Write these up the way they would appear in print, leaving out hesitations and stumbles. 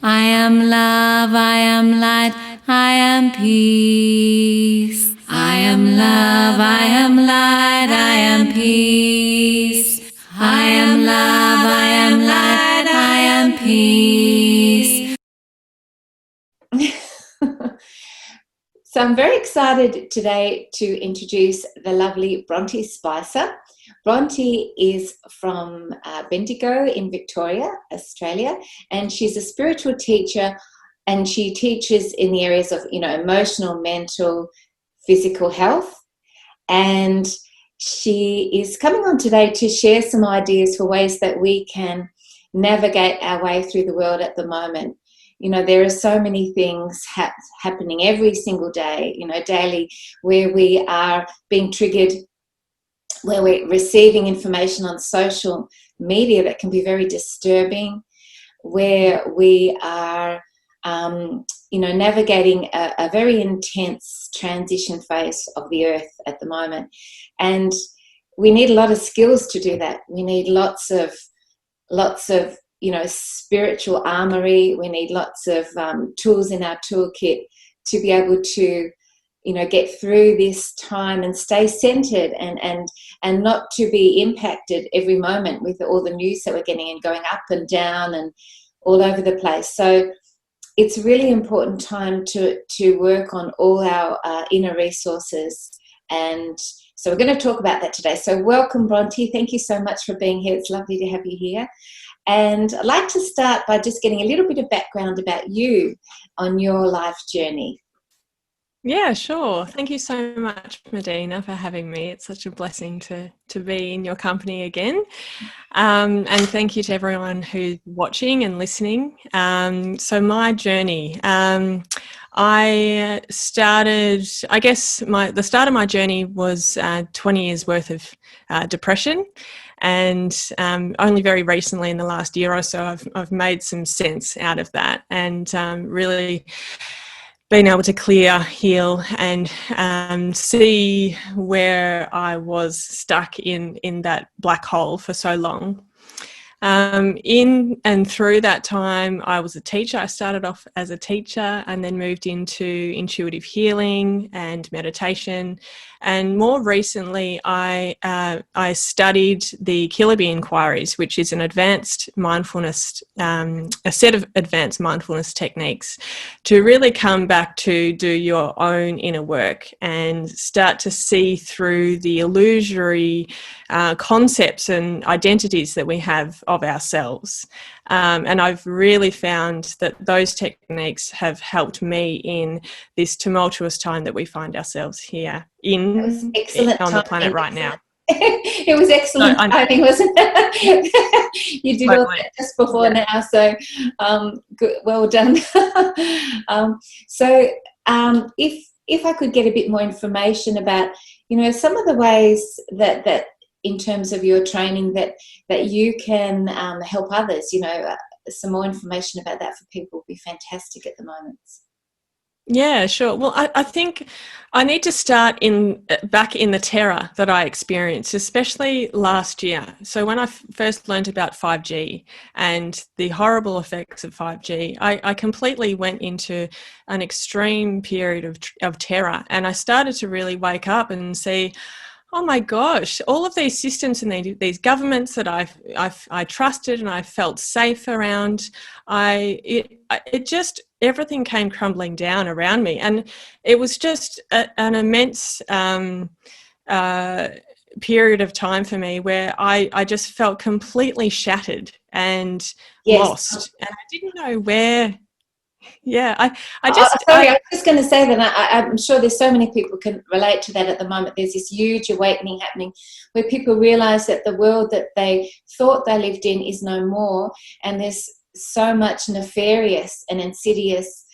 I am love, I am light, I am peace. I am love, I am light, I am peace. I am love, I am light, I am peace. So I'm very excited today to introduce the lovely Bronte Spicer. Bronte is from Bendigo in Victoria, Australia, and she's a spiritual teacher, and she teaches in the areas of, emotional, mental, physical health. And she is coming on today to share some ideas for ways that we can navigate our way through the world at the moment. There are so many things happening every single day, daily, where we are being triggered, where we're receiving information on social media that can be very disturbing, where we are, navigating a very intense transition phase of the earth at the moment. And we need a lot of skills to do that. We need lots of spiritual armory. We need lots of tools in our toolkit to be able to, get through this time and stay centered and not to be impacted every moment with all the news that we're getting and going up and down and all over the place. So it's a really important time to work on all our inner resources. And so we're going to talk about that today. So welcome, Bronte. Thank you so much for being here. It's lovely to have you here. And I'd like to start by just getting a little bit of background about you on your life journey. Yeah, sure. Thank you so much, Medyhne, for having me. It's such a blessing to be in your company again. And thank you to everyone who's watching and listening. So my journey, I started, the start of my journey was 20 years worth of depression. And only very recently, in the last year or so, I've made some sense out of that, and really been able to clear, heal, and see where I was stuck in that black hole for so long. In and through that time, I was a teacher. I started off as a teacher and then moved into intuitive healing and meditation. And more recently, I studied the Killer Bee Inquiries, which is an advanced mindfulness, a set of advanced mindfulness techniques to really come back to do your own inner work and start to see through the illusory concepts and identities that we have of ourselves. And I've really found that those techniques have helped me in this tumultuous time that we find ourselves here on the planet right now. It was excellent timing, wasn't it? You did all that just before now, so good, well done. So if I could get a bit more information about, some of the ways that in terms of your training that you can help others, some more information about that for people would be fantastic at the moment. Yeah, sure. Well, I think I need to start back in the terror that I experienced, especially last year. So when I first learned about 5G and the horrible effects of 5G, I completely went into an extreme period of terror, and I started to really wake up and see, oh my gosh, all of these systems and these governments that I trusted and I felt safe around, it just, everything came crumbling down around me. And it was just an immense period of time for me where I just felt completely shattered and lost. And I didn't know where. Yeah, I was just going to say that I'm sure there's so many people can relate to that at the moment. There's this huge awakening happening where people realize that the world that they thought they lived in is no more, and there's so much nefarious and insidious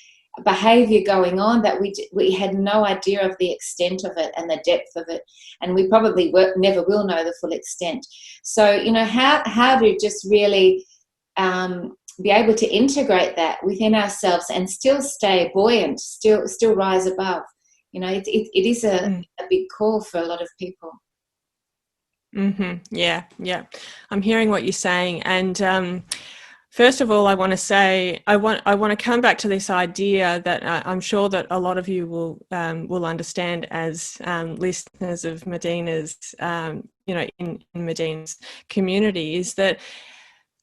behavior going on that we had no idea of the extent of it and the depth of it, and we probably never will know the full extent. So how to just really be able to integrate that within ourselves and still stay buoyant, still rise above. It is a big call for a lot of people. Mm-hmm. Yeah. I'm hearing what you're saying, and First of all, I want to say I want to come back to this idea that I'm sure that a lot of you will understand as listeners of Medyhne's, in Medyhne's community, is that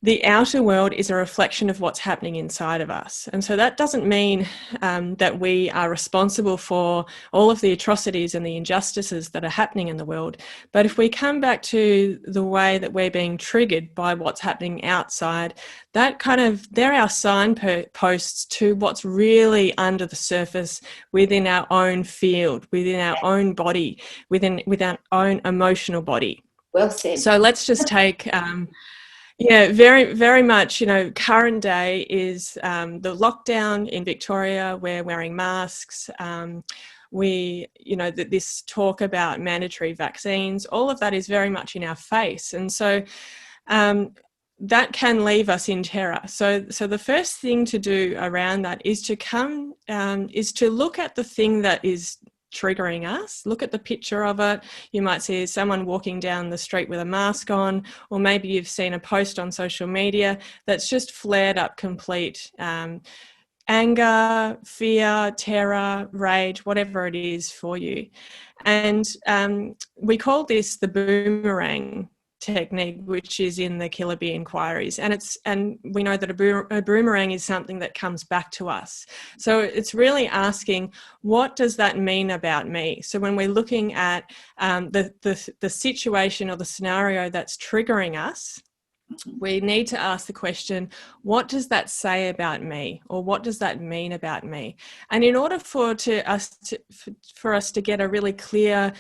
the outer world is a reflection of what's happening inside of us. And so that doesn't mean that we are responsible for all of the atrocities and the injustices that are happening in the world. But if we come back to the way that we're being triggered by what's happening outside, they're our signposts to what's really under the surface within our own field, within our own body, within our own emotional body. Well said. So let's just take... very, very much, current day is the lockdown in Victoria. We're wearing masks. This talk about mandatory vaccines, all of that is very much in our face. And so that can leave us in terror. So the first thing to do around that is to look at the thing that is triggering us. Look at the picture of it. You might see someone walking down the street with a mask on, or maybe you've seen a post on social media that's just flared up complete anger, fear, terror, rage, whatever it is for you. And we call this the Boomerang Technique, which is in the Killer Bee inquiries, and we know that a boomerang is something that comes back to us. So it's really asking, what does that mean about me? So when we're looking at the situation or the scenario that's triggering us, we need to ask the question, what does that say about me, or what does that mean about me? And in order for us to get a really clear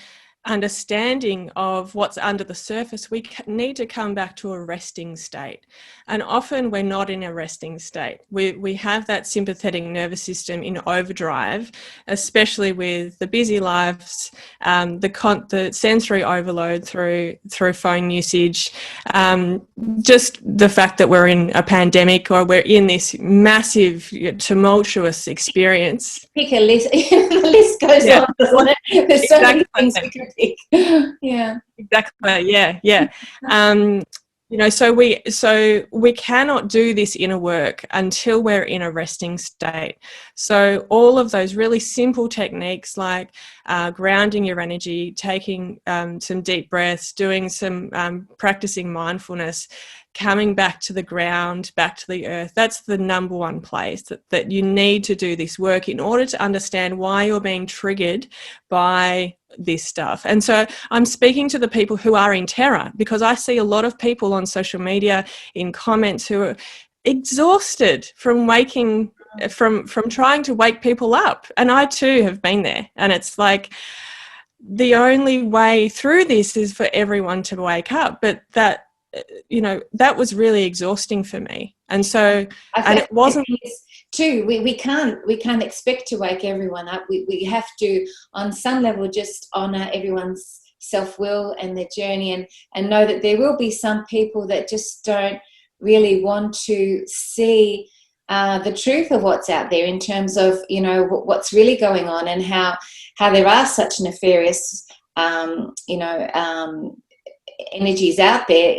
understanding of what's under the surface, we need to come back to a resting state. And often we're not in a resting state. We have that sympathetic nervous system in overdrive, especially with the busy lives, the sensory overload through phone usage, just the fact that we're in a pandemic, or we're in this massive, tumultuous experience. Pick a list. The list goes on, doesn't it? There's so many things we could pick. Yeah. Exactly. Yeah. So we cannot do this inner work until we're in a resting state. So all of those really simple techniques, like grounding your energy, taking some deep breaths, doing some practicing mindfulness, coming back to the ground, back to the earth, that's the number one place that you need to do this work in order to understand why you're being triggered by this stuff. And so I'm speaking to the people who are in terror, because I see a lot of people on social media in comments who are exhausted from trying to wake people up. And I too have been there. And it's like, the only way through this is for everyone to wake up. But that was really exhausting for me. And so, and it wasn't too, we can't expect to wake everyone up. We have to, on some level, just honour everyone's self-will and their journey, and know that there will be some people that just don't really want to see the truth of what's out there in terms of, what's really going on, and how there are such nefarious, energies out there.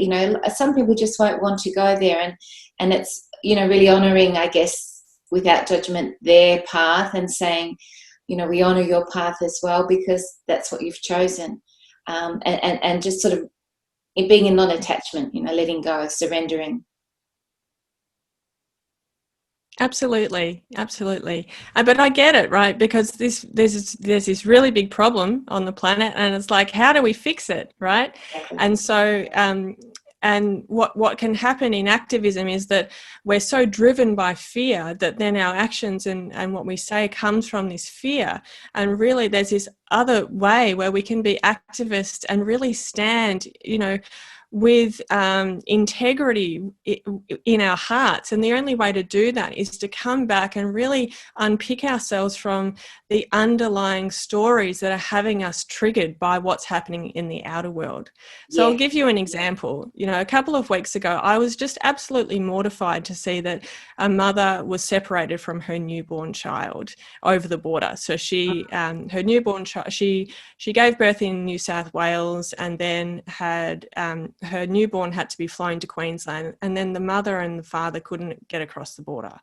Some people just won't want to go there, and it's, really honouring, I guess, without judgment, their path, and saying, we honour your path as well, because that's what you've chosen, and just sort of being in non-attachment, letting go, surrendering. Absolutely. But I get it, right? Because there's this really big problem on the planet, and it's like, how do we fix it, right? Exactly. And so, and what can happen in activism is that we're so driven by fear that then our actions and what we say comes from this fear. And really, there's this other way where we can be activists and really stand, with integrity in our hearts. And the only way to do that is to come back and really unpick ourselves from the underlying stories that are having us triggered by what's happening in the outer world. So I'll give you an example. A couple of weeks ago, I was just absolutely mortified to see that a mother was separated from her newborn child over the border. So she, her newborn child, she gave birth in New South Wales, and then had her newborn had to be flown to Queensland, and then the mother and the father couldn't get across the border.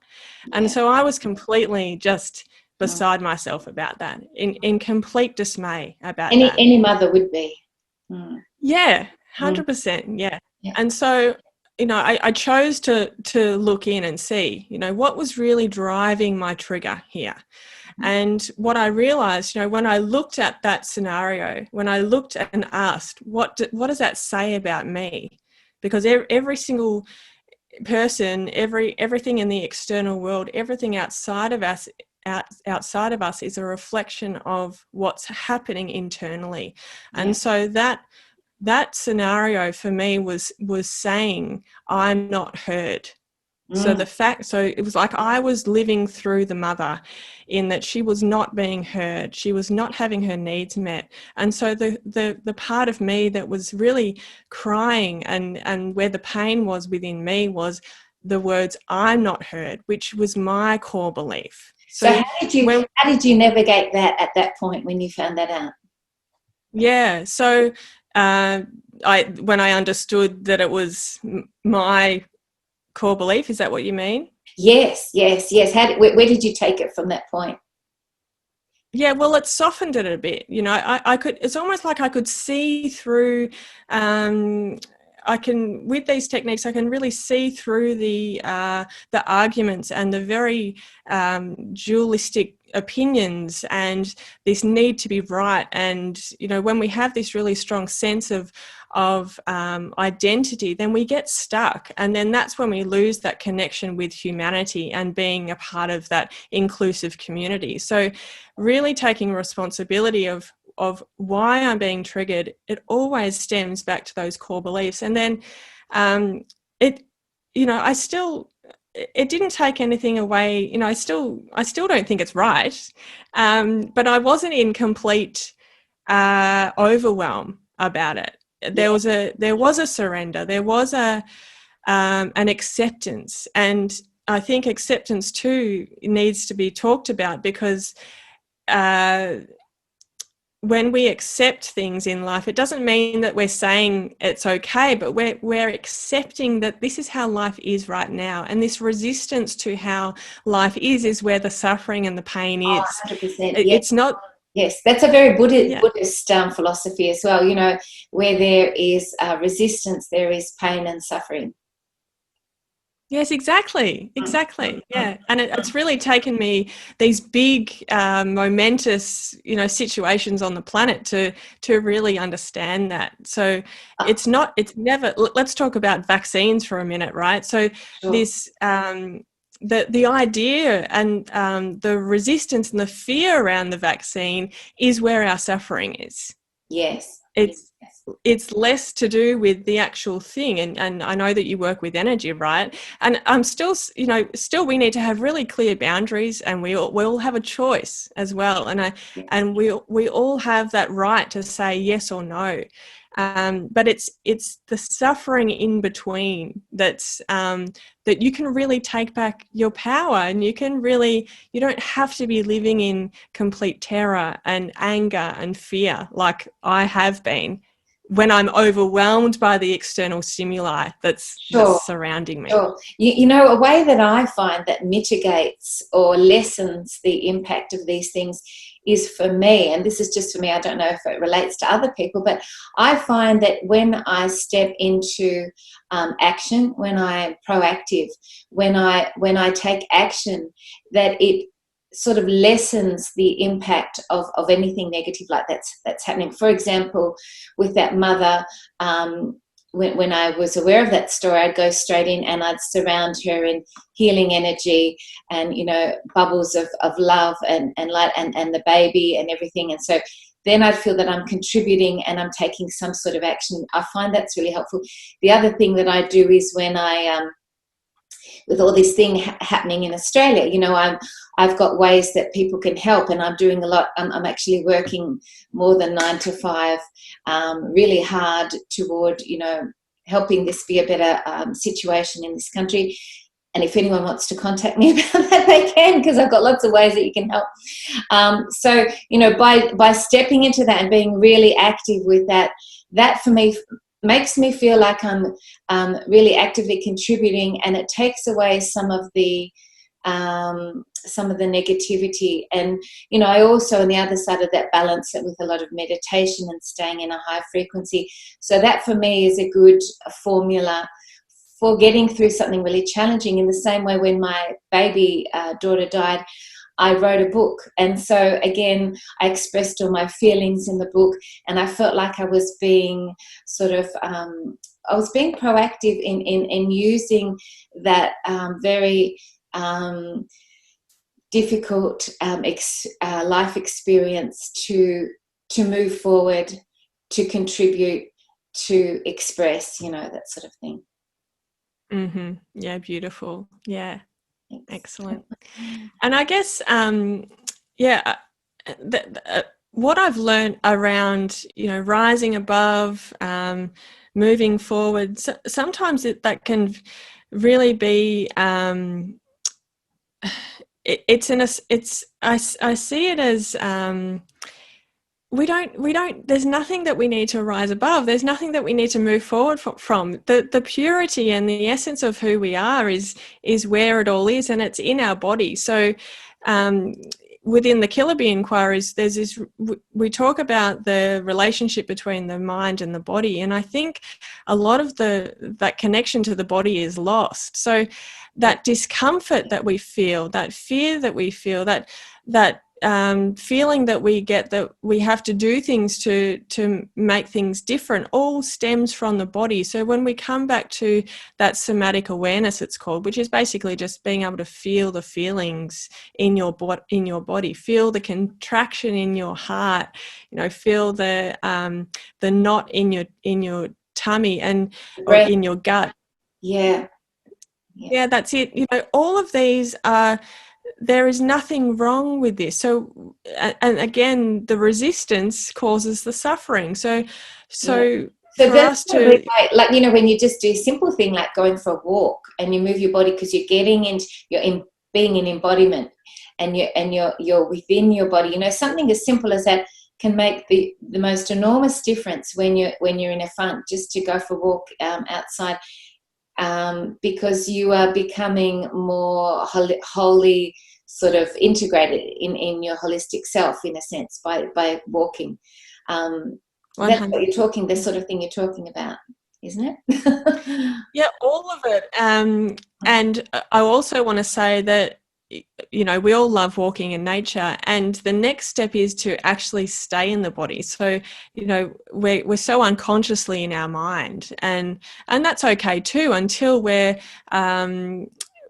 And so I was completely just beside myself about that, in complete dismay about that. Any mother would be. Yeah, 100%. Yeah. And so, you know, I chose to look in and see, you know, what was really driving my trigger here. And what I realized, you know, when I looked at that scenario, when I looked and asked, what does that say about me? Because every single person, everything in the external world, everything outside of us is a reflection of what's happening internally. And so that scenario for me was saying, I'm not heard. So it was like I was living through the mother, in that she was not being heard, she was not having her needs met. And so the part of me that was really crying and where the pain was within me was the words, I'm not heard, which was my core belief. So how did you navigate that at that point when you found that out? Yeah, so when I understood that it was my core belief, is that what you mean? Yes. Where did you take it from that point? Yeah, well, it softened it a bit. You know, I could. It's almost like I could see through. With these techniques, I can really see through the arguments and the very dualistic opinions and this need to be right. And you know, when we have this really strong sense of identity, then we get stuck, and then that's when we lose that connection with humanity and being a part of that inclusive community. So really taking responsibility of why I'm being triggered, it always stems back to those core beliefs. And then it didn't take anything away. You know, I still don't think it's right, but I wasn't in complete overwhelm about it. There was a surrender. There was an acceptance, and I think acceptance too needs to be talked about, because when we accept things in life, it doesn't mean that we're saying it's okay, but we're accepting that this is how life is right now, and this resistance to how life is where the suffering and the pain is. 100%. It's not. Yes, that's a very Buddhist philosophy as well. You know, where there is resistance, there is pain and suffering. Yes, exactly. Yeah, and it's really taken me these big, momentous, you know, situations on the planet to really understand that. So it's never. Let's talk about vaccines for a minute, right? So this. The idea and the resistance and the fear around the vaccine is where our suffering is. Yes. It's less to do with the actual thing. And I know that you work with energy, right? And I'm still we need to have really clear boundaries, and we all have a choice as well. And we all have that right to say yes or no. But it's the suffering in between that's that you can really take back your power, and you don't have to be living in complete terror and anger and fear like I have been when I'm overwhelmed by the external stimuli that's surrounding me. Sure. You know, a way that I find that mitigates or lessens the impact of these things is, for me, and this is just for me, I don't know if it relates to other people, but I find that when I step into action, when I'm proactive, when I take action, that it sort of lessens the impact of anything negative like that's happening. For example, with that mother, when I was aware of that story, I'd go straight in and I'd surround her in healing energy and, you know, bubbles of love and light and the baby and everything. And so then I'd feel that I'm contributing and I'm taking some sort of action. I find that's really helpful. The other thing that I do is when with all this thing happening in Australia, you know, I've got ways that people can help, and I'm doing a lot. I'm actually working more than 9 to 5, really hard toward, you know, helping this be a better situation in this country. And if anyone wants to contact me about that, they can, because I've got lots of ways that you can help. So, you know, by stepping into that and being really active with that for me makes me feel like I'm really actively contributing, and it takes away some of the negativity. And I also, on the other side of that, balance it with a lot of meditation and staying in a high frequency. So that for me is a good formula for getting through something really challenging. In the same way, when my baby daughter died, I wrote a book, and so again I expressed all my feelings in the book, and I felt like I was being being proactive in using that very difficult life experience to move forward, to contribute, to express, that sort of thing. Mm-hmm. Yeah, beautiful. Yeah. Thanks. Excellent. And I guess, what I've learned around, rising above, moving forward, sometimes that can really be, I see it as, there's nothing that we need to rise above. There's nothing that we need to move forward from. The purity and the essence of who we are is where it all is, and it's in our body. So within the Killer Bee Inquiries, there's this, we talk about the relationship between the mind and the body. And I think a lot of that connection to the body is lost. So that discomfort that we feel, that fear that we feel, that feeling that we get that we have to do things to make things different, all stems from the body. So when we come back to that somatic awareness, it's called, which is basically just being able to feel the feelings in your body, feel the contraction in your heart, feel the knot in your tummy or in your gut. Yeah, that's it. All of these are. There is nothing wrong with this. So, and again, the resistance causes the suffering. So for us to like when you just do a simple thing like going for a walk and you move your body, because you're being in embodiment, and you're within your body. Something as simple as that can make the most enormous difference when you're in a funk, just to go for a walk outside. Because you are becoming more wholly sort of integrated in your holistic self, in a sense, by walking. That's what you're talking, the sort of thing you're talking about, isn't it? Yeah, all of it. And I also want to say that, we all love walking in nature, and the next step is to actually stay in the body. So, we're so unconsciously in our mind, and that's okay too, until we're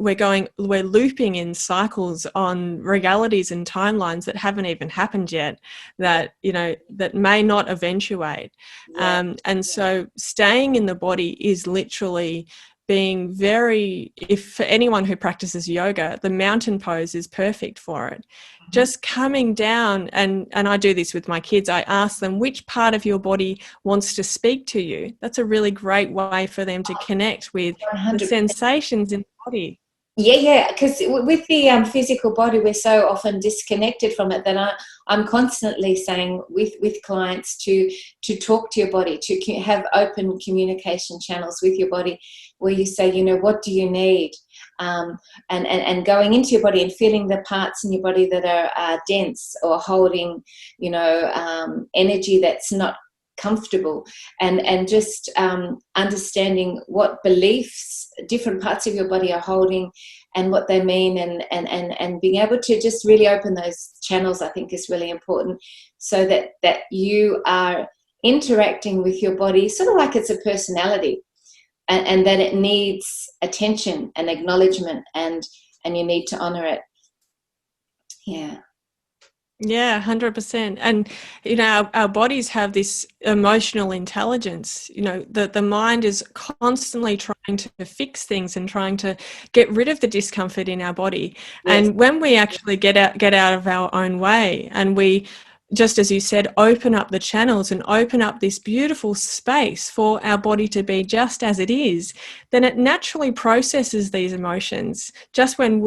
looping in cycles on realities and timelines that haven't even happened yet, that that may not eventuate. And so staying in the body is literally being if for anyone who practices yoga, the mountain pose is perfect for it. Mm-hmm. Just coming down, and I do this with my kids. I ask them, which part of your body wants to speak to you? That's a really great way for them to connect with 100%. The sensations in the body. Yeah, because with the physical body, we're so often disconnected from it that I'm constantly saying with clients to talk to your body, to have open communication channels with your body, where you say, what do you need? And going into your body and feeling the parts in your body that are dense or holding, energy that's not comfortable, and just understanding what beliefs different parts of your body are holding and what they mean, and being able to just really open those channels, I think, is really important, so that you are interacting with your body sort of like it's a personality, and that it needs attention and acknowledgement, and you need to honor it. Yeah, 100%. And, our bodies have this emotional intelligence. The mind is constantly trying to fix things and trying to get rid of the discomfort in our body. Yes. And when we actually get out of our own way, and we, just as you said, open up the channels and open up this beautiful space for our body to be just as it is, then it naturally processes these emotions. Just when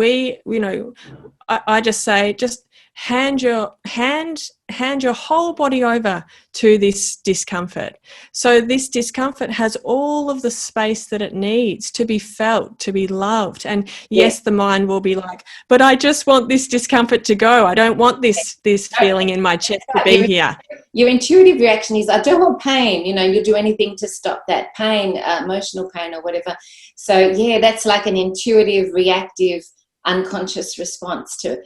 I just say, just hand your whole body over to this discomfort. So this discomfort has all of the space that it needs to be felt, to be loved. And yes, the mind will be like, but I just want this discomfort to go. I don't want this feeling in my chest to be here. Your intuitive reaction is, I don't want pain. You'll do anything to stop that pain, emotional pain or whatever. So yeah, that's like an intuitive, reactive, unconscious response to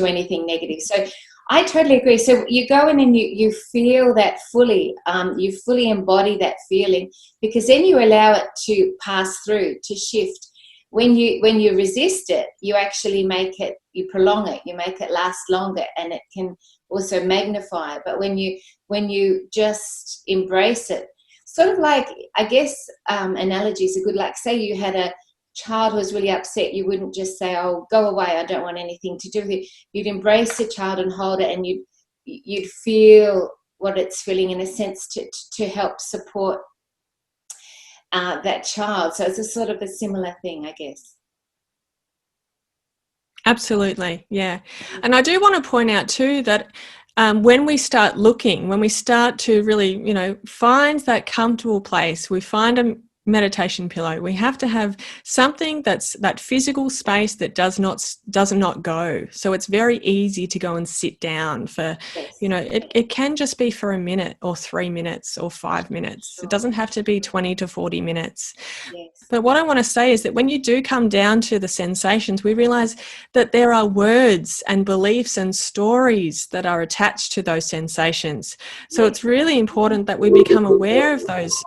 anything negative. So I totally agree. So you go in and you feel that fully, you fully embody that feeling, because then you allow it to pass through, to shift. When you resist it, you actually you prolong it, you make it last longer, and it can also magnify. But when you just embrace it, sort of like, I guess, analogies are good. Like, say you had a child who was really upset, you wouldn't just say, oh, go away, I don't want anything to do with it. You'd embrace the child and hold it, and you'd feel what it's feeling, in a sense, to help support that child. So it's a sort of a similar thing, I guess. Absolutely, yeah. And I do want to point out too that when we start to really, find that comfortable place, we find a meditation pillow, we have to have something that's that physical space that does not go. So it's very easy to go and sit down for, it can just be for a minute or 3 minutes or 5 minutes. It doesn't have to be 20 to 40 minutes. Yes. But what I want to say is that when you do come down to the sensations, we realize that there are words and beliefs and stories that are attached to those sensations. So it's really important that we become aware of those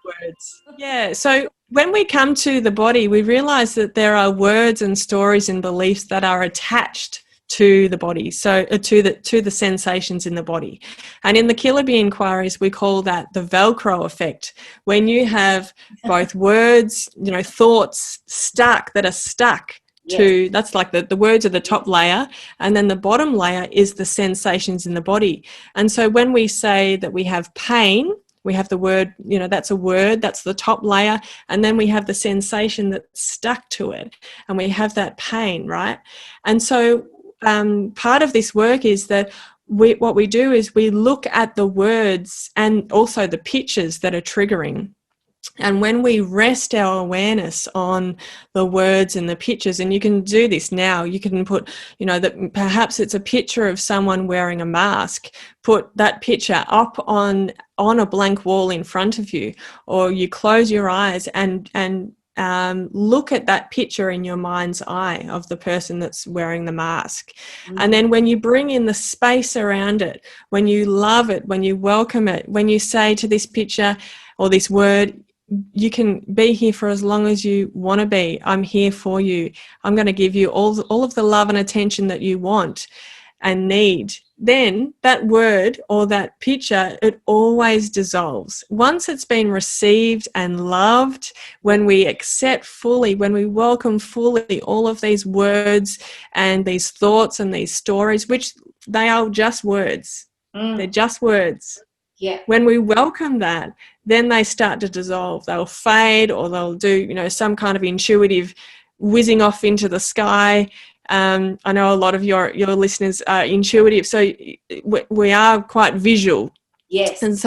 words. Yeah. So when we come to the body, we realize that there are words and stories and beliefs that are attached to the body, so to the sensations in the body. And in the Killer Bee inquiries, we call that the Velcro effect. When you have both words, thoughts that are stuck to, that's like the words are the top layer, and then the bottom layer is the sensations in the body. And so when we say that we have pain, we have the word, that's a word, that's the top layer, and then we have the sensation that's stuck to it, and we have that pain, right? And so part of this work is that what we do is we look at the words and also the pictures that are triggering. And when we rest our awareness on the words and the pictures, and you can do this now, you can put, that perhaps it's a picture of someone wearing a mask, put that picture up on a blank wall in front of you, or you close your eyes and look at that picture in your mind's eye of the person that's wearing the mask. And then when you bring in the space around it, when you love it, when you welcome it, when you say to this picture or this word, you can be here for as long as you want to be. I'm here for you. I'm going to give you all of the love and attention that you want and need. Then that word or that picture, it always dissolves. Once it's been received and loved, when we accept fully, when we welcome fully all of these words and these thoughts and these stories, which they are just words. They're just words. Yeah. When we welcome that, then they start to dissolve. They'll fade, or they'll do, some kind of intuitive whizzing off into the sky. I know a lot of your listeners are intuitive, so we are quite visual. Yes. And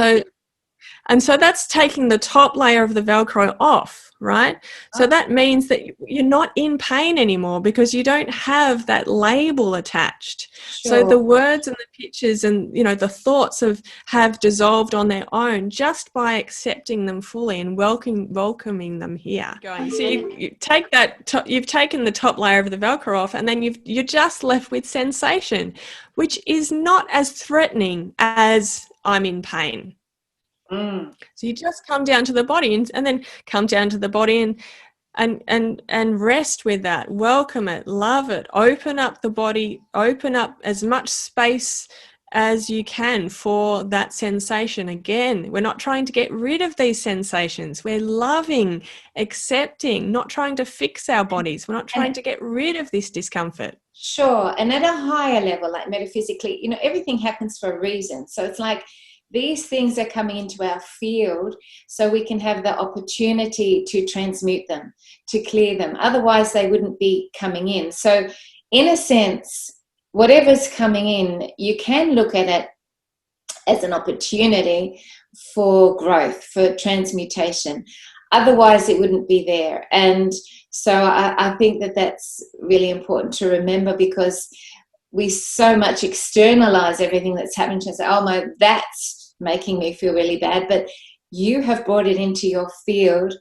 so that's taking the top layer of the Velcro off, right? So that means that you're not in pain anymore because you don't have that label attached. Sure. So the words and the pictures and, the thoughts have dissolved on their own just by accepting them fully and welcoming them here. So you take that, you've taken the top layer of the Velcro off, and then you're just left with sensation, which is not as threatening as I'm in pain. So you just come down to the body and then come down to the body and rest with that, welcome it, love it, open up the body, open up as much space as you can for that sensation. Again, we're not trying to get rid of these sensations. We're loving, accepting, not trying to fix our bodies. We're not trying to get rid of this discomfort. Sure. And at a higher level, like metaphysically, everything happens for a reason. So it's like, these things are coming into our field so we can have the opportunity to transmute them, to clear them. Otherwise, they wouldn't be coming in. So in a sense, whatever's coming in, you can look at it as an opportunity for growth, for transmutation. Otherwise, it wouldn't be there. And so I think that that's really important to remember, because we so much externalize everything that's happening to us. Oh my, that's making me feel really bad. But you have brought it into your field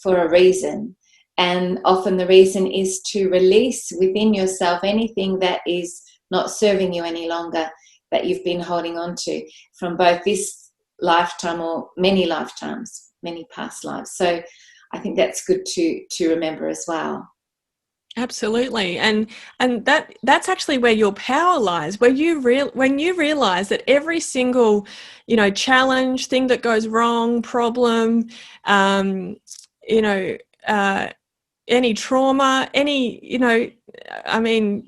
for a reason. And often the reason is to release within yourself anything that is not serving you any longer, that you've been holding on to from both this lifetime or many lifetimes, many past lives. So I think that's good to remember as well. Absolutely, and that's actually where your power lies. When you realize that every single, challenge, thing that goes wrong, problem, any trauma,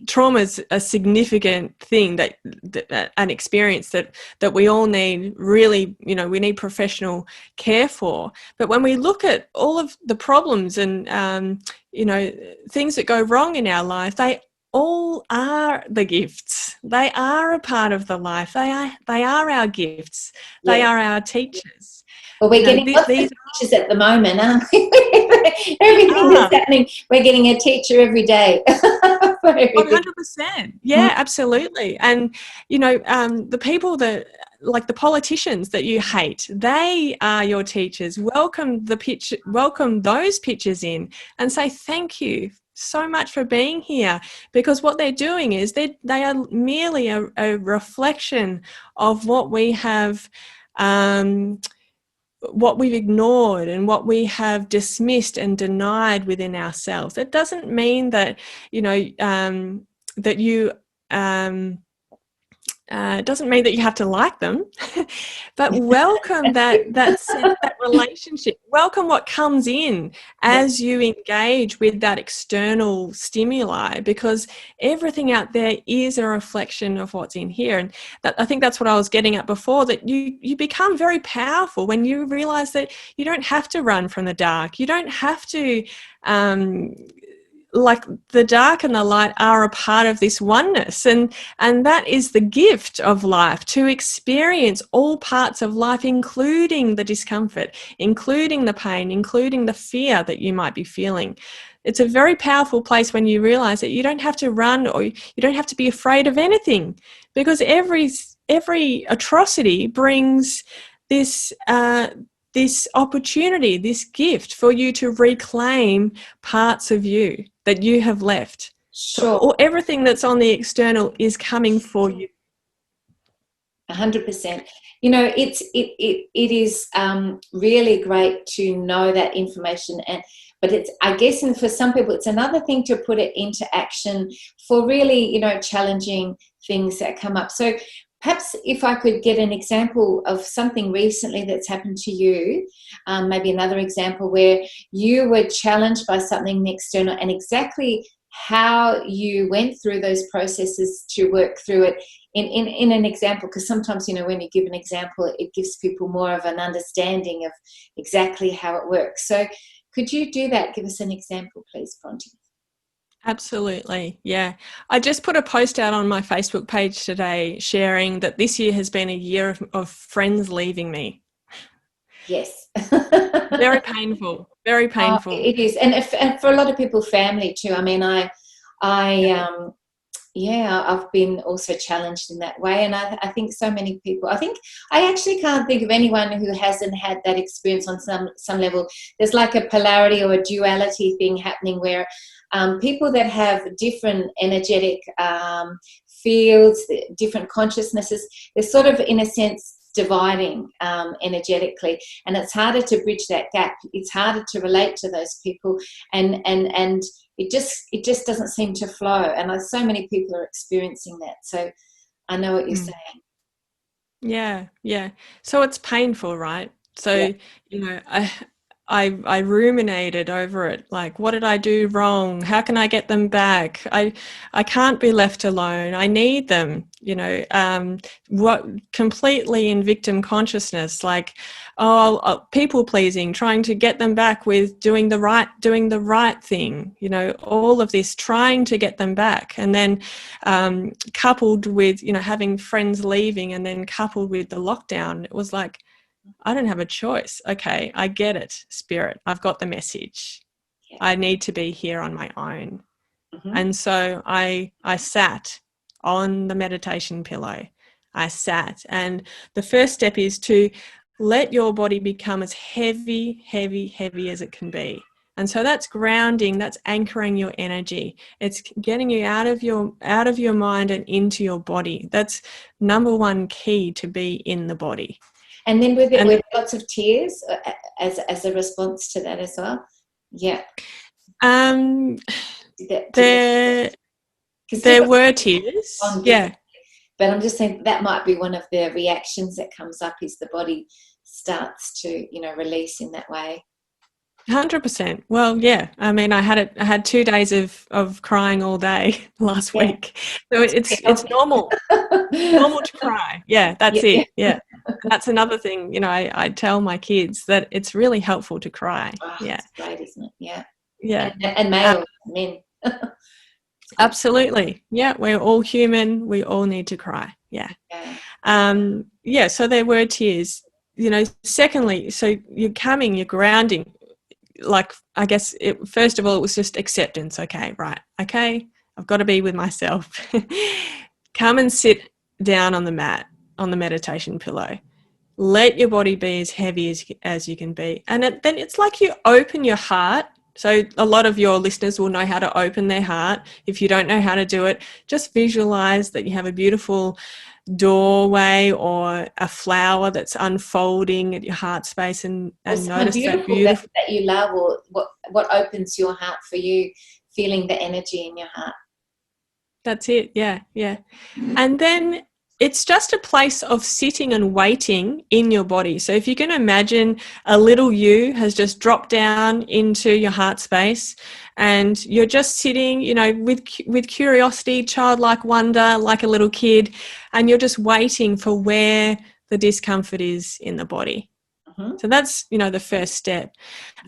trauma is a significant thing that an experience that we all need, really, we need professional care for. But when we look at all of the problems and, things that go wrong in our life, they all are the gifts. They are a part of the life. They are our gifts. They are our teachers. Well, we're getting lots of teachers at the moment, aren't we? Everything that's happening, we're getting a teacher every day. 100%. Yeah, absolutely. And, the people that, like the politicians that you hate, they are your teachers. Welcome those pictures in and say thank you so much for being here, because what they're doing is they are merely a reflection of what we have, what we've ignored and what we have dismissed and denied within ourselves. It doesn't mean that, that you, it doesn't mean that you have to like them, but welcome that relationship. Welcome what comes in as you engage with that external stimuli, because everything out there is a reflection of what's in here. And I think that's what I was getting at before, that you become very powerful when you realize that you don't have to run from the dark. You don't have to, like, the dark and the light are a part of this oneness, and that is the gift of life, to experience all parts of life, including the discomfort, including the pain, including the fear that you might be feeling. It's a very powerful place when you realize that you don't have to run, or you don't have to be afraid of anything, because every atrocity brings this opportunity, this gift for you to reclaim parts of you that you have left. Sure. So everything that's on the external is coming for you. 100%. It is really great to know that information, but it's, I guess, and for some people, it's another thing to put it into action for really, challenging things that come up. So perhaps if I could get an example of something recently that's happened to you, maybe another example where you were challenged by something external, and exactly how you went through those processes to work through it in an example, because sometimes, when you give an example, it gives people more of an understanding of exactly how it works. So could you do that? Give us an example, please, Bronte. Absolutely. Yeah. I just put a post out on my Facebook page today sharing that this year has been a year of friends leaving me. Yes. Very painful. Very painful. It is. And for a lot of people, family too. I mean, I've been also challenged in that way. And I think so many people, I actually can't think of anyone who hasn't had that experience on some level. There's like a polarity or a duality thing happening where people that have different energetic fields, different consciousnesses, they're sort of, in a sense, dividing energetically, and it's harder to bridge that gap. It's harder to relate to those people, and it just doesn't seem to flow. And so many people are experiencing that. So I know what you're saying. Yeah. So it's painful, right? So I ruminated over it. Like, what did I do wrong? How can I get them back? I can't be left alone. I need them, what completely in victim consciousness, like, people pleasing, trying to get them back with doing the right thing, all of this, trying to get them back. And then coupled with, having friends leaving, and then coupled with the lockdown, it was like, I don't have a choice. Okay, I get it, Spirit. I've got the message. Yeah. I need to be here on my own. Mm-hmm. And so I sat on the meditation pillow. I sat. And the first step is to let your body become as heavy, heavy, heavy as it can be. And so that's grounding, that's anchoring your energy. It's getting you out of your mind and into your body. That's number one key to be in the body. And then were there lots of tears as a response to that as well? Yeah. There were tears. Yeah. But I'm just saying that might be one of the reactions that comes up, is the body starts to, release in that way. 100%. Well, yeah. I mean, I had 2 days of crying all day last week. So it's normal. Normal to cry. Yeah, that's it. Yeah. That's another thing, I tell my kids that it's really helpful to cry. Oh, yeah. It's great, isn't it? Yeah. Yeah. And male, men. Absolutely. Yeah, we're all human. We all need to cry. Yeah. So there were tears. Secondly, so you're grounding. Like, I guess first of all, it was just acceptance. Okay, right. Okay, I've got to be with myself. Come and sit down on the mat, on the meditation pillow. Let your body be as heavy as you can be. And then it's like you open your heart. So a lot of your listeners will know how to open their heart. If you don't know how to do it, just visualize that you have a beautiful doorway or a flower that's unfolding at your heart space, and notice that beautiful that you love, or what opens your heart for you, feeling the energy in your heart. That's it. Yeah. And then it's just a place of sitting and waiting in your body. So if you can imagine, a little you has just dropped down into your heart space, and you're just sitting, with curiosity, childlike wonder, like a little kid, and you're just waiting for where the discomfort is in the body. Mm-hmm. So that's, the first step.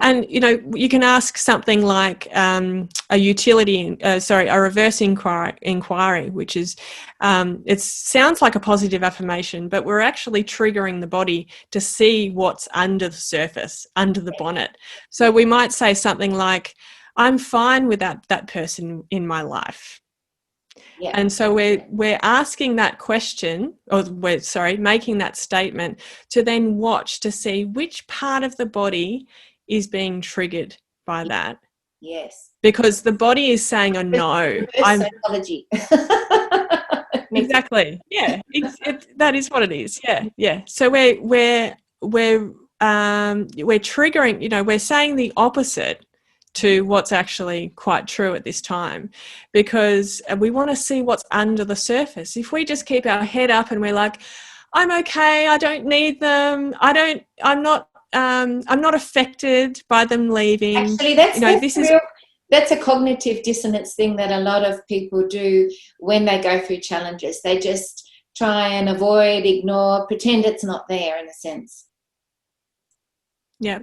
And, you can ask something like a reverse inquiry, which is, it sounds like a positive affirmation, but we're actually triggering the body to see what's under the surface, under the bonnet. So we might say something like, I'm fine with that person in my life. Yeah. And so we're asking that question, or making that statement, to then watch to see which part of the body is being triggered by that. Yes. Because the body is saying, "Oh no, psychology." Exactly. Yeah. That is what it is. Yeah. Yeah. So we're triggering. We're saying the opposite to what's actually quite true at this time, because we want to see what's under the surface. If we just keep our head up and we're like, I'm okay, I don't need them, I'm not affected by them leaving. Actually, that's a cognitive dissonance thing that a lot of people do when they go through challenges. They just try and avoid, ignore, pretend it's not there, in a sense. Yeah.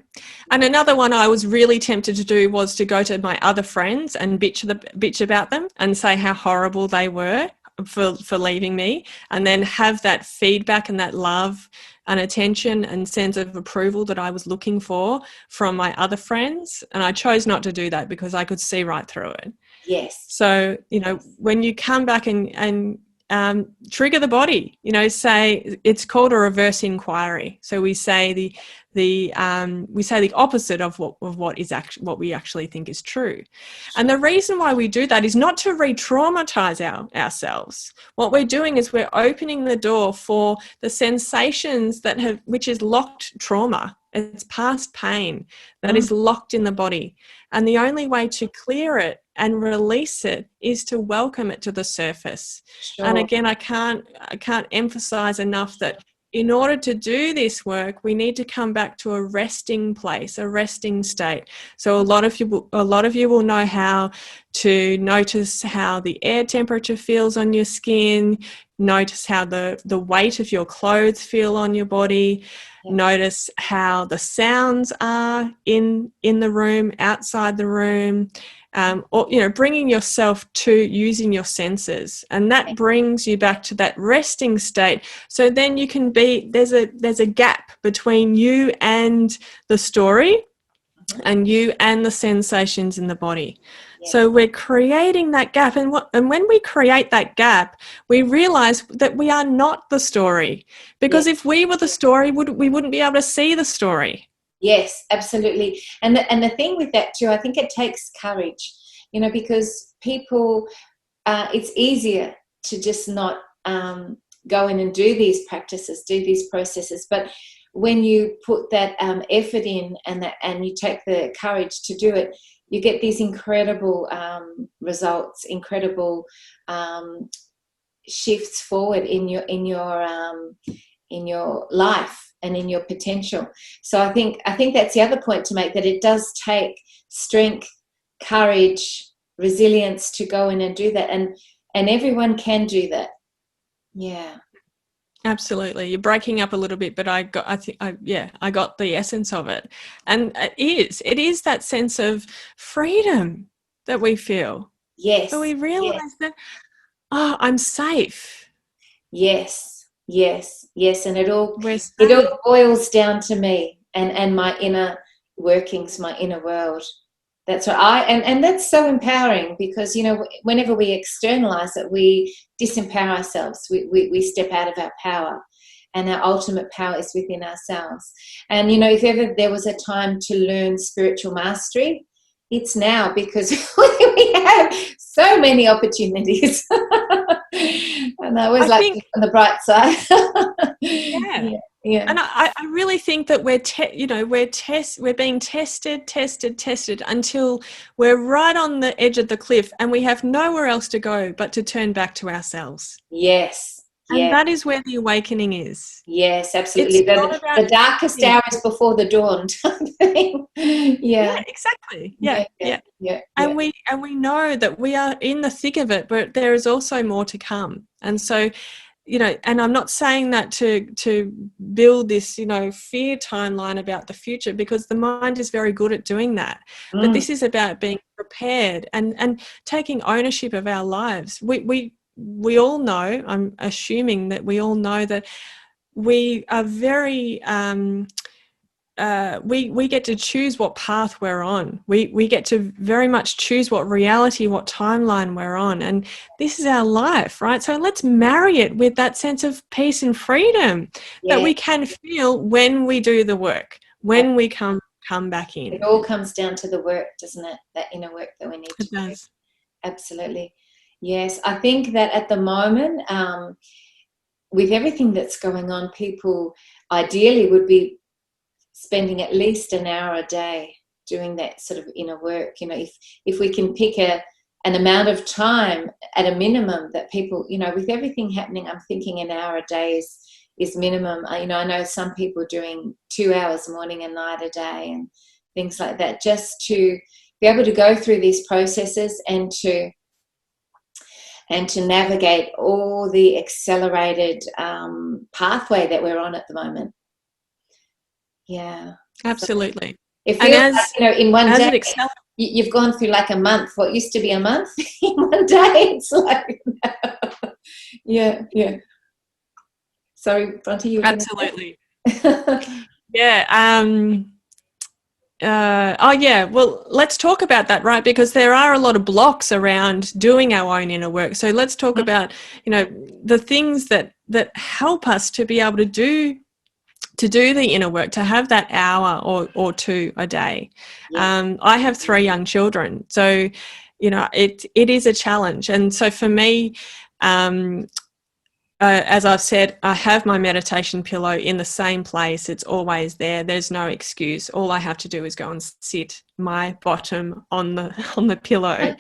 And another one I was really tempted to do was to go to my other friends and bitch about them and say how horrible they were for leaving me, and then have that feedback and that love and attention and sense of approval that I was looking for from my other friends. And I chose not to do that because I could see right through it. Yes. So, when you come back and trigger the body, say, it's called a reverse inquiry. So we say the opposite of what we actually think is true. And the reason why we do that is not to re-traumatize ourselves. What we're doing is we're opening the door for the sensations which is locked trauma. It's past pain that is locked in the body. And the only way to clear it and release it is to welcome it to the surface. Sure. And again, I can't emphasize enough that in order to do this work, we need to come back to a resting place, a resting state. So a lot of you will know how to notice how the air temperature feels on your skin, notice how the weight of your clothes feel on your body, notice how the sounds are in the room, outside the room. Or, you know, bringing yourself to using your senses, and that brings you back to that resting state. So then you can be, there's a gap between you and the story and you and the sensations in the body. So we're creating that gap, and when we create that gap, we realize that we are not the story, because if we were the story, we wouldn't be able to see the story. Yes, absolutely. And the thing with that too, I think it takes courage, you know, because people, it's easier to just not go in and do these practices, do these processes. But when you put that effort in and you take the courage to do it, you get these incredible results, incredible shifts forward in your life and in your potential. So I think that's the other point to make, that it does take strength, courage, resilience to go in and do that, and everyone can do that. Yeah, absolutely. You're breaking up a little bit, but I got the essence of it. And it is that sense of freedom that we feel. Yes. So we realize that, I'm safe. Yes. And it all boils down to me and my inner workings, my inner world. That's what and that's so empowering, because, you know, whenever we externalize it, we disempower ourselves. We step out of our power, and our ultimate power is within ourselves. And, you know, if ever there was a time to learn spiritual mastery, it's now, because we have so many opportunities. And I always think on the bright side. Yeah. And I really think that we're being tested until we're right on the edge of the cliff, and we have nowhere else to go but to turn back to ourselves. Yes. And that is where the awakening is. Yes, absolutely. The darkest hour is before the dawn type thing. Yeah, exactly. Yeah. And we know that we are in the thick of it, but there is also more to come. And so, you know, and I'm not saying that to build this, you know, fear timeline about the future, because the mind is very good at doing that. But this is about being prepared and taking ownership of our lives. We all know, I'm assuming that we all know, that we are very we get to choose what path we're on. We get to very much choose what reality, what timeline we're on, and this is our life, right? So let's marry it with that sense of peace and freedom that we can feel when we do the work, when we come back in. It all comes down to the work, doesn't it? That inner work that we need to do. It does. Absolutely. Yes, I think that at the moment, with everything that's going on, people ideally would be spending at least an hour a day doing that sort of inner work. You know, if we can pick an amount of time at a minimum that people, you know, with everything happening, I'm thinking an hour a day is minimum. You know, I know some people doing 2 hours morning and night a day and things like that, just to be able to go through these processes and to navigate all the accelerated pathway that we're on at the moment. Yeah, absolutely. So it feels like, you know, in one day you've gone through like a month. What used to be a month, in one day it's like, yeah. Sorry, Bronte, you were absolutely. Well, let's talk about that, right? Because there are a lot of blocks around doing our own inner work. So let's talk about, you know, the things that help us to be able to do the inner work, to have that hour or two a day. I have 3 young children, so, you know, it is a challenge. And so for me, as I've said, I have my meditation pillow in the same place. It's always there. There's no excuse. All I have to do is go and sit my bottom on the pillow.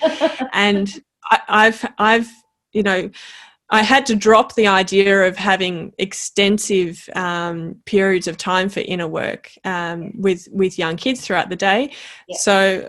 And I've you know, I had to drop the idea of having extensive periods of time for inner work with young kids throughout the day. Yeah. So,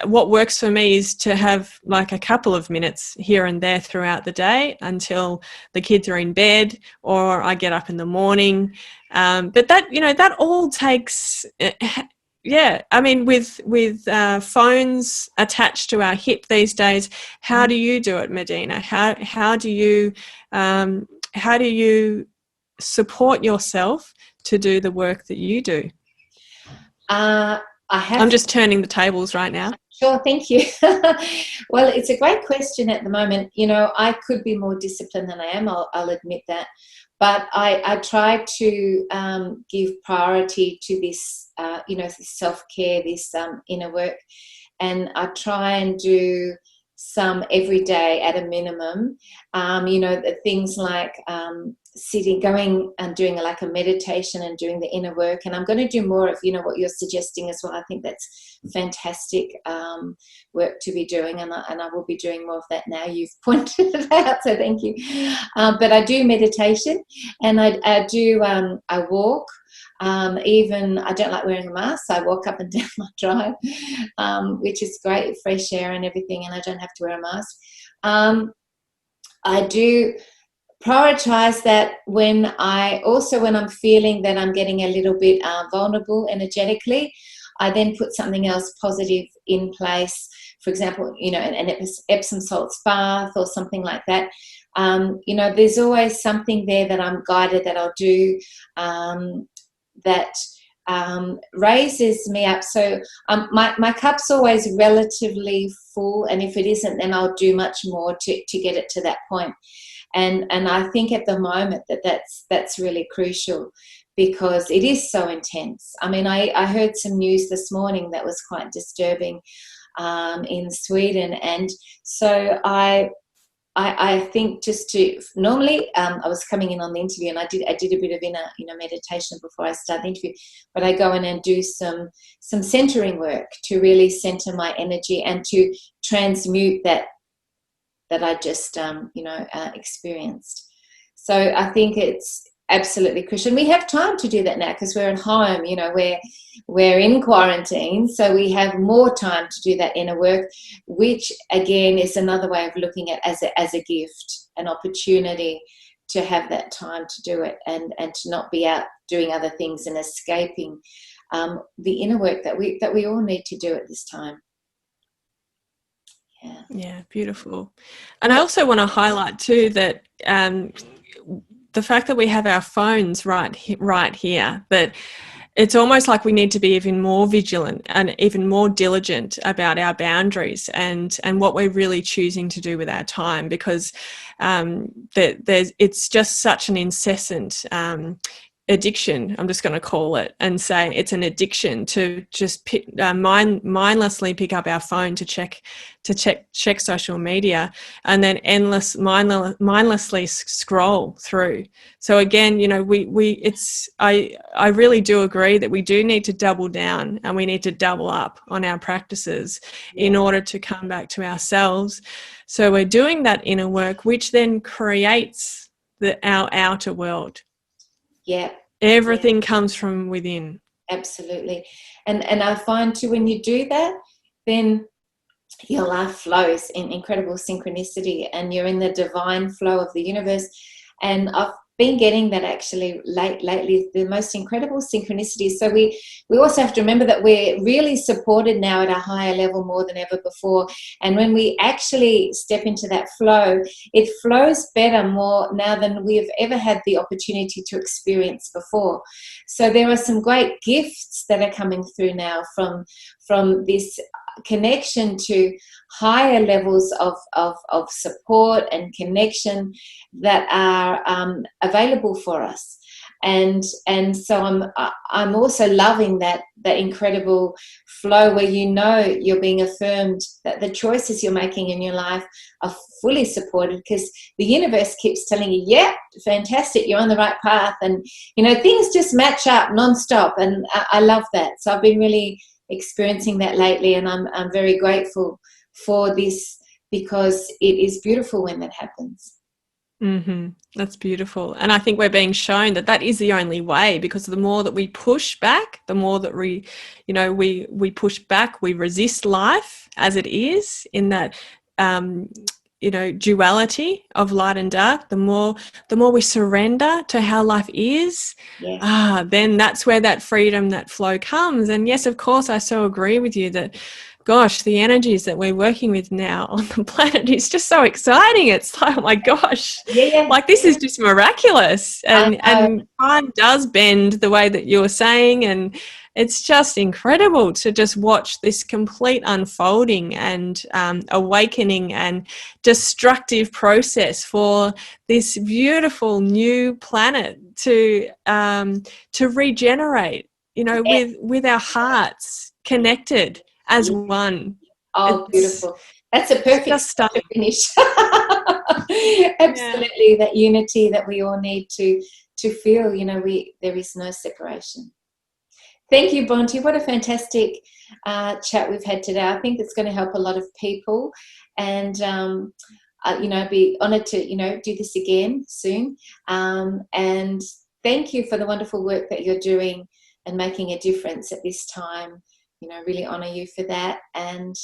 what works for me is to have like a couple of minutes here and there throughout the day until the kids are in bed or I get up in the morning. But that all takes, I mean, with phones attached to our hip these days, how do you do it, Medyhne? How do you support yourself to do the work that you do? I'm just turning the tables right now. Sure, thank you. Well, it's a great question at the moment. I could be more disciplined than I am, I'll admit that. But I try to give priority to this, this self-care, this inner work. And I try and do some every day at a minimum. The things like going and doing like a meditation and doing the inner work. And I'm going to do more of, what you're suggesting as well. I think that's fantastic work to be doing. And I will be doing more of that now. You've pointed it out, so thank you. But I do meditation and I walk. Even I don't like wearing a mask, so I walk up and down my drive, which is great, fresh air and everything, and I don't have to wear a mask. I do prioritize that when I'm feeling that I'm getting a little bit vulnerable energetically, I then put something else positive in place. For example, an Epsom salts bath or something like that. There's always something there that I'm guided that I'll do that raises me up. So my cup's always relatively full, and if it isn't, then I'll do much more to get it to that point. And I think at the moment that's really crucial because it is so intense. I mean, I heard some news this morning that was quite disturbing in Sweden, and so I think just to normally I was coming in on the interview and I did a bit of inner meditation before I start the interview, but I go in and do some centering work to really center my energy and to transmute that I just experienced. So I think it's absolutely crucial. And we have time to do that now because we're at home, we're in quarantine, so we have more time to do that inner work, which again is another way of looking at as a gift, an opportunity to have that time to do it and to not be out doing other things and escaping the inner work that we all need to do at this time. Yeah, beautiful. And I also want to highlight too that the fact that we have our phones right here, that it's almost like we need to be even more vigilant and even more diligent about our boundaries and what we're really choosing to do with our time, because it's just such an incessant addiction, I'm just going to call it, and say it's an addiction to just mindlessly pick up our phone to check social media and then mindlessly scroll through. So again, I really do agree that we do need to double down and we need to double up on our practices in order to come back to ourselves. So we're doing that inner work, which then creates our outer world. Yeah. Everything comes from within. Absolutely. And I find too, when you do that, then your life flows in incredible synchronicity and you're in the divine flow of the universe. And I've been getting that actually lately, the most incredible synchronicities. So we also have to remember that we're really supported now at a higher level more than ever before. And when we actually step into that flow, it flows better more now than we've ever had the opportunity to experience before. So there are some great gifts that are coming through now from this connection to higher levels of support and connection that are available for us, and so I'm also loving that incredible flow where you're being affirmed that the choices you're making in your life are fully supported because the universe keeps telling you, yeah, fantastic, you're on the right path, and things just match up nonstop, and I love that. So I've been really experiencing that lately, and I'm very grateful for this because it is beautiful when that happens. That's beautiful. And I think we're being shown that that is the only way, because the more that we push back, the more that we push back, we resist life as it is in that, duality of light and dark, the more we surrender to how life is, Yes. then that's where that freedom, that flow comes. And yes, of course, I so agree with you that, gosh, the energies that we're working with now on the planet is just so exciting. It's like, oh my gosh, like this is just miraculous. And time does bend the way that you're saying, and it's just incredible to just watch this complete unfolding and awakening and destructive process for this beautiful new planet to regenerate, with our hearts connected as one. Oh, beautiful. That's a perfect start to finish. Absolutely, that unity that we all need to feel, there is no separation. Thank you, Bronte. What a fantastic chat we've had today. I think it's going to help a lot of people, and be honoured to do this again soon. And thank you for the wonderful work that you're doing and making a difference at this time. Really honour you for that, and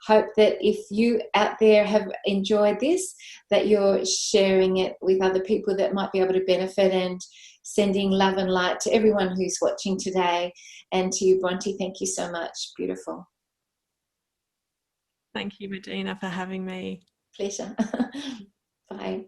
hope that if you out there have enjoyed this, that you're sharing it with other people that might be able to benefit, and sending love and light to everyone who's watching today. And to you, Bronte, thank you so much. Beautiful. Thank you, Medyhne, for having me. Pleasure. Bye.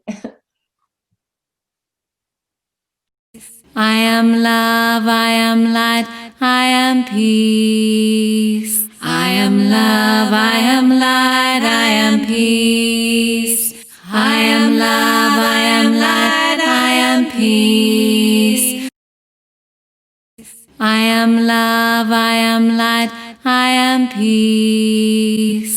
I am love, I am light, I am peace. I am love, I am light, I am peace. I am love, I am light, I am peace. I am love, I am light, I am peace.